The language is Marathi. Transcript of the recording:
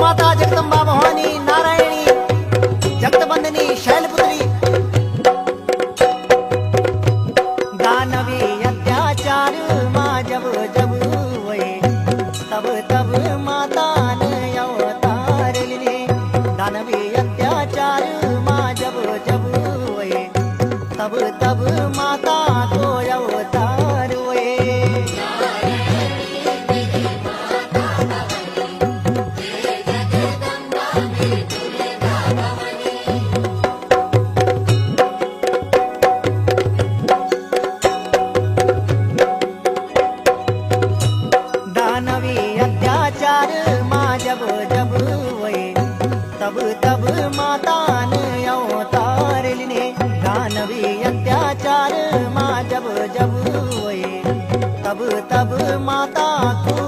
माता जगदंबा भवानी नारायणी जगतबंदनी शैलपुत्री दानवी अत्याचार मा जब जब वये तब तब माता ने अवतार लिले दानवी अत्याचार मा जब जब वये तब तब माता को अवतार वये दानवी अत्याचार मा जब जब वये तब तब माता ने अवतार लिने दानवी अत्याचार मा जब जब वये तब तब माता को